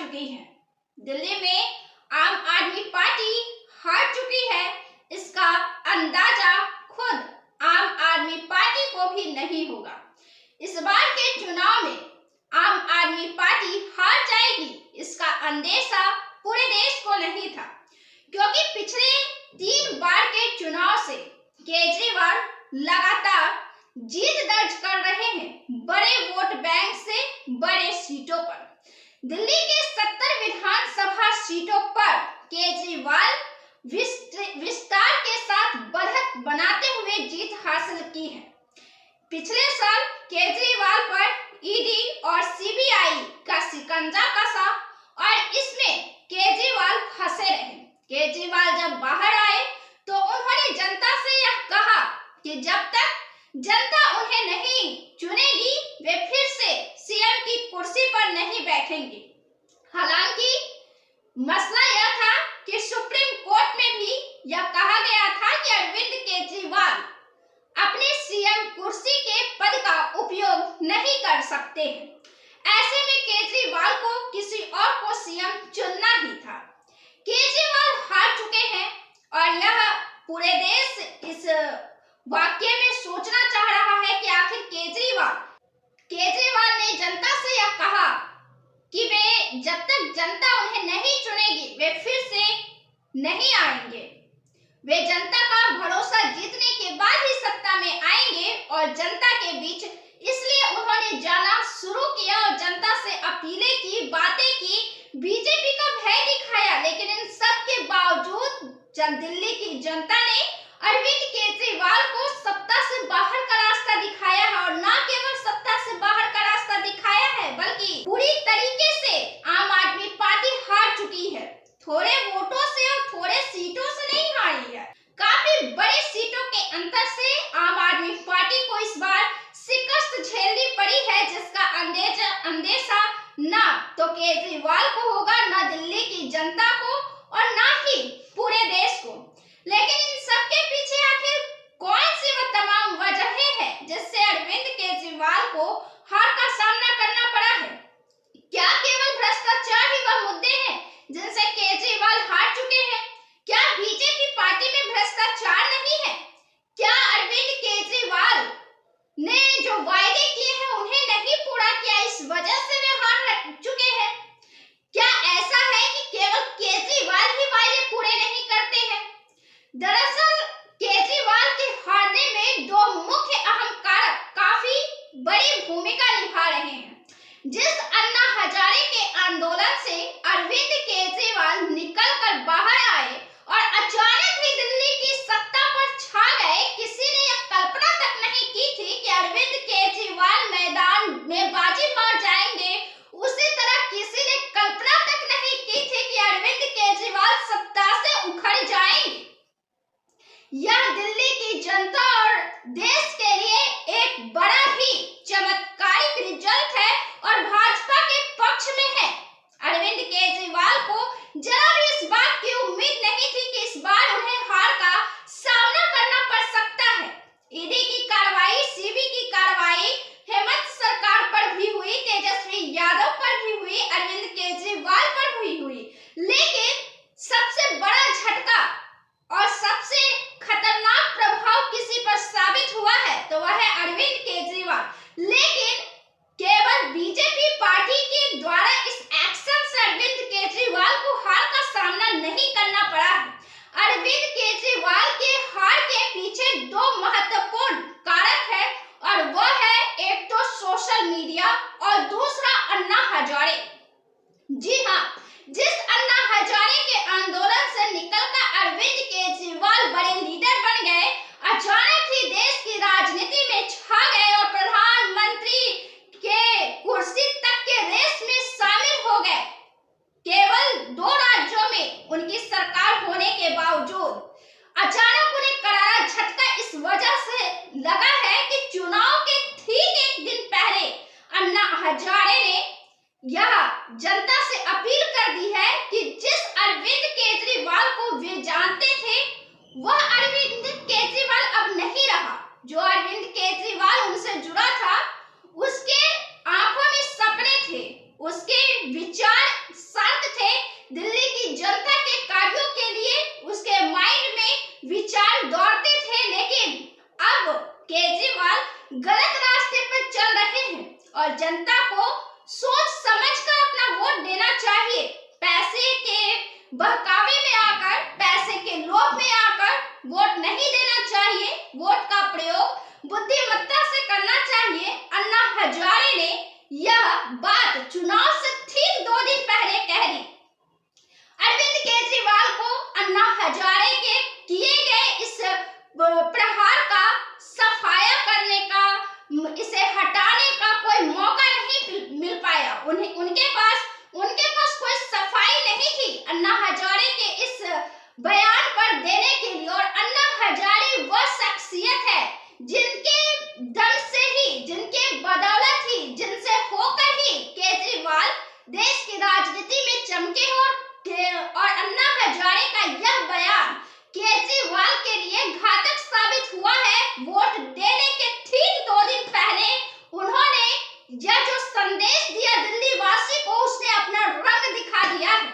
चुकी है। दिल्ली में आम आदमी पार्टी हार चुकी है, इसका अंदाजा खुद आम आदमी पार्टी को भी नहीं होगा। इस बार के चुनाव में आम आदमी पार्टी हार जाएगी, इसका अंदेशा पूरे देश को नहीं था, क्योंकि पिछले 3 बार के चुनाव से केजरीवाल लगातार जीत दर्ज कर रहे हैं, बड़े वोट बैंक से बड़े सीटों पर। दिल्ली के 70 विधानसभा सीटों पर केजरीवाल विस्तार के साथ बढ़त बनाते हुए जीत हासिल की है। पिछले साल केजरीवाल पर ईडी और सीबीआई का शिकंजा कसा और इसमें केजरीवाल फंसे रहे। केजरीवाल जब बाहर आए तो उन्होंने जनता से यह कहा कि जब तक जनता उन्हें नहीं चुनेगी वे फिर से सीएम की कुर्सी पर नहीं बैठेंगे। हालांकि मसला यह था कि सुप्रीम कोर्ट में भी यह कहा गया था कि अरविंद केजरीवाल अपने सीएम कुर्सी के पद का उपयोग नहीं कर सकते हैं। ऐसे में केजरीवाल को किसी और को सीएम चुनना ही था। केजरीवाल हार चुके हैं और यह पूरे देश इस वाक्य में सोचना चाह रहा है कि आखिर केजरीवाल ने जनता से यह कहा कि वे जब तक जनता उन्हें नहीं चुनेगी वे फिर से नहीं आएंगे। वे जनता का भरोसा जीतने के बाद ही सत्ता में आएंगे और जनता के बीच, इसलिए उन्होंने जाना शुरू किया और जनता से अपीलें की, बातें की, बीजेपी का भय दिखाया। लेकिन इन सब के बावजूद दिल्ली की जनता ने अरविंद केजरीवाल को सत्ता से बाहर का रास्ता दिखाया है और न केवल सत्ता से बाहर का रास्ता दिखाया है बल्कि पूरी तरीके से आम आदमी पार्टी हार चुकी है। थोड़े वोटों से और थोड़े सीटों से नहीं हारी है, काफी बड़े सीटों के अंतर से आम आदमी पार्टी को इस बार शिकस्त झेलनी पड़ी है, जिसका अंदेशा न तो केजरीवाल को होगा, न दिल्ली की जनता को और न ही पूरे देश को। लेकिन इन सबके पीछे आखिर कौन सी वो तमाम वजहें हैं जिससे अरविंद केजरीवाल को हार का सामना करना पड़ा है? क्या केवल भ्रष्टाचार ही वह मुद्दे हैं जिनसे केजरीवाल हार चुके हैं? क्या बीजेपी पार्टी में भ्रष्टाचार नहीं है? क्या अरविंद केजरीवाल ने जो वायदे किए हैं उन्हें नहीं पूरा किया, इस वजह से वे हार चुके हैं? क्या ऐसा है कि केवल केजरीवाल ही वायदे पूरे नहीं करते हैं? दरअसल केजरीवाल के हारने में 2 मुख्य अहम कारक काफी बड़ी भूमिका निभा रहे हैं। जिस अन्ना हजारे के आंदोलन से अरविंद केजरीवाल निकलकर बाहर आए और अचानक ही दिल्ली की सत्ता पर छा गए, किसी ने यह कल्पना तक नहीं की थी कि अरविंद केजरीवाल मैदान में बाजी मार जाएंगे। उसी तरह किसी ने कल्पना तक नहीं की थी कि अरविंद केजरीवाल सत्ता से उखड़ जाएंगे। यह दिल्ली की जनता और देश के लिए एक बड़ा ही चमत्कारिक रिजल्ट है और भाजपा के पक्ष में है। अरविंद केजरीवाल को जरा भी इस बात की उम्मीद नहीं थी कि इस बार उन्हें हार का सामना करना पड़ सकता है। ईडी की कार्रवाई, सीबी की कार्रवाई हेमंत सरकार पर भी हुई, तेजस्वी यादव पर भी हुई, अरविंद केजरीवाल पर भी हुई, लेकिन सबसे बड़ा झटका और सबसे खतरनाक प्रभाव किसी पर साबित हुआ है तो वह है अरविंद केजरीवाल। लेकिन केवल बीजेपी पार्टी के द्वारा इस एक्शन से अरविंद केजरीवाल को हार का सामना नहीं करना पड़ा है। अरविंद केजरीवाल के हार के पीछे 2 महत्वपूर्ण कारक है और वह है एक तो सोशल मीडिया और दूसरा अन्ना हजारे। जी हाँ, जिस अन्ना हजारे के आंदोलन से निकलकर अरविंद केजरीवाल बड़े लीडर बन गए, अचानक ही देश की राजनीति में छा गए और प्रधानमंत्री के कुर्सी तक के रेस में शामिल हो गए। केवल 2 राज्यों में उनकी सरकार होने के बावजूद अचानक उन्हें करारा झटका इस वजह से लगा है कि चुनाव के ठीक एक दिन पहले अन्ना हजारे ने यह जनता से अपील कर दी है कि जिस अरविंद केजरीवाल को वे जानते थे वह अरविंद केजरीवाल अब नहीं रहा। जो अरविंद केजरीवाल उनसे जुड़ा था उसके आंखों में सपने थे, उसके विचार बहकावे में आकर, पैसे के लोभ में आकर वोट नहीं देना चाहिए। वोट का प्रयोग बुद्धिमत्ता से करना चाहिए। अन्ना हजारे ने यह बात चुनाव से ठीक 2 दिन पहले कह दी। अरविंद केजरीवाल को अन्ना हजारे के किए गए इस प्रहार का सफाया करने का, इसे हटाने का कोई मौका नहीं मिल पाया। उनके पास कोई सफाई नहीं थी अन्ना हजारे के इस बयान पर देने के लिए। और अन्ना हजारे वह शख्सियत है जिनके दम से ही, जिनके बदौलत ही, जिनसे होकर ही केजरीवाल देश की राजनीति में चमके हो। और अन्ना हजारे का यह बयान केजरीवाल के लिए घातक साबित हुआ है। वोट देने के ठीक 2 दिन पहले उन्होंने यह जो संदेश दिया दिल्ली वासी को, उसने अपना रंग दिखा दिया है।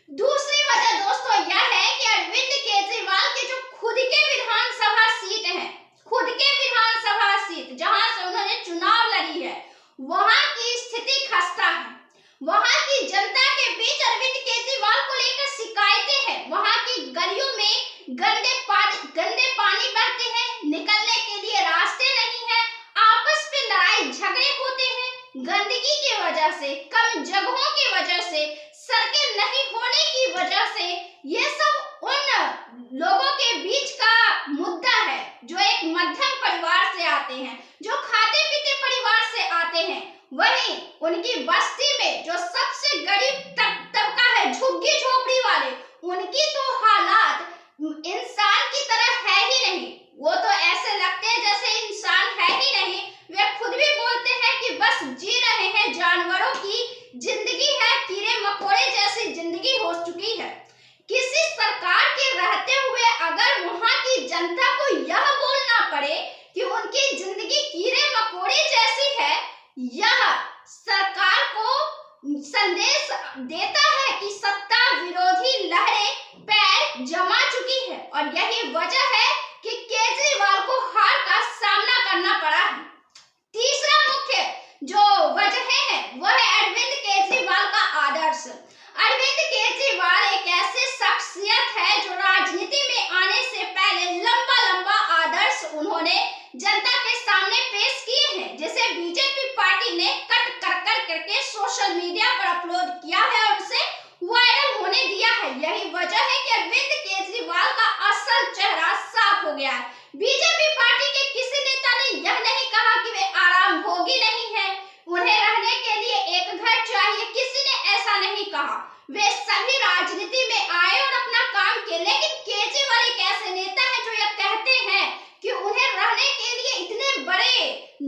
दूसरी वजह दोस्तों यह है कि अरविंद केजरीवाल के जो खुद के विधानसभा सीट हैं, खुद के विधानसभा सीट जहां से उन्होंने चुनाव लड़ी है, वहां की स्थिति खस्ता है। वहां की जनता के बीच अरविंद केजरीवाल को लेकर शिकायतें हैं। वहां की गलियों में गंदे पानी बहते हैं, निकलने के लिए रास्ते नहीं है, आपस में लड़ाई झगड़े होते हैं गंदगी की वजह से, कम जगहों की वजह से, सड़कें नहीं होने की वजह से। ये सब उन लोगों के बीच का मुद्दा है जो एक मध्यम परिवार से आते हैं, जो खाते पीते परिवार से आते हैं। वहीं उनकी बस्ती में जो सबसे गरीब तबका है, झुग्गी झोपड़ी वाले, उनकी तो हालात इंसान की तरह है ही नहीं। वो तो ऐसे लगते हैं जैसे इंसान है ही नहीं। वे खुद भी बोलते हैं कि बस जी रहे हैं, जानवरों की जिंदगी है, कीड़े मकोड़े जैसी जिंदगी हो चुकी है। किसी सरकार के रहते हुए अगर वहां की जनता को यह बोलना पड़े कि उनकी जिंदगी कीड़े मकोड़े जैसी है, यह सरकार को संदेश देता है कि सत्ता विरोधी लहरें पैर जमा चुकी है। और यही वजह है कि केजरीवाल को हार का सामना करना पड़ा है। तीसरा मुख्य जो वजह है वह है अरविंद केजरीवाल का आदर्श। अरविंद केजरीवाल एक ऐसे शख्सियत है जो राजनीति में आने से पहले लंबा आदर्श उन्होंने जनता के सामने पेश किए हैं, जिसे बीजेपी पार्टी ने कट करके सोशल मीडिया पर अपलोड किया है और उसे वायरल होने दिया है। यही वजह है कि अरविंद केजरीवाल का असल चेहरा साफ हो गया है। बीजेपी पार्टी के किसी नेता ने यह नहीं कहा कि वे आराम भोगी नहीं है, उन्हें रहने के लिए एक घर चाहिए, किसी ने ऐसा नहीं कहा। वे सभी राजनीति में आए और अपना काम किए। लेकिन केजरीवाल एक ऐसे नेता है जो यह कहते हैं कि उन्हें रहने के लिए, इतने बड़े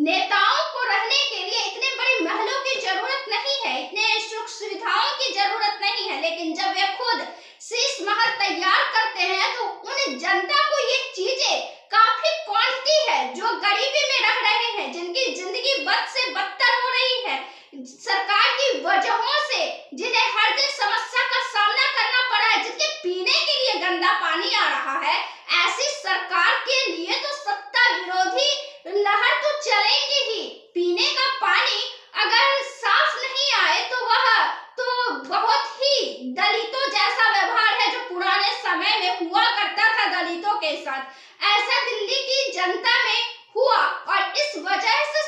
नेताओं को रहने के लिए इतने बड़े महलों की जरूरत नहीं है, इतने सुख सुविधाओं की जरूरत नहीं है। लेकिन जब वे खुद शीश महल तैयार करते हैं तो उन जनता को ये चीजें काफी कौंधती है जो गरीबी में रह रहे हैं, जिनकी जिंदगी बद से बदतर हो रही है सरकार की वजहों से, जिन्हें हर दिन समस्या का सामना करना पड़ा है, जिनके पीने के लिए गंदा पानी आ रहा है। ऐसी सरकार के लिए तो सत्ता विरोधी लहर तो चलेंगी ही। पीने का पानी अगर साफ नहीं आए तो वह तो बहुत ही दलितों जैसा व्यवहार है जो पुराने समय में हुआ करता था दलितों के साथ, ऐसा दिल्ली की जनता में हुआ। और इस वजह से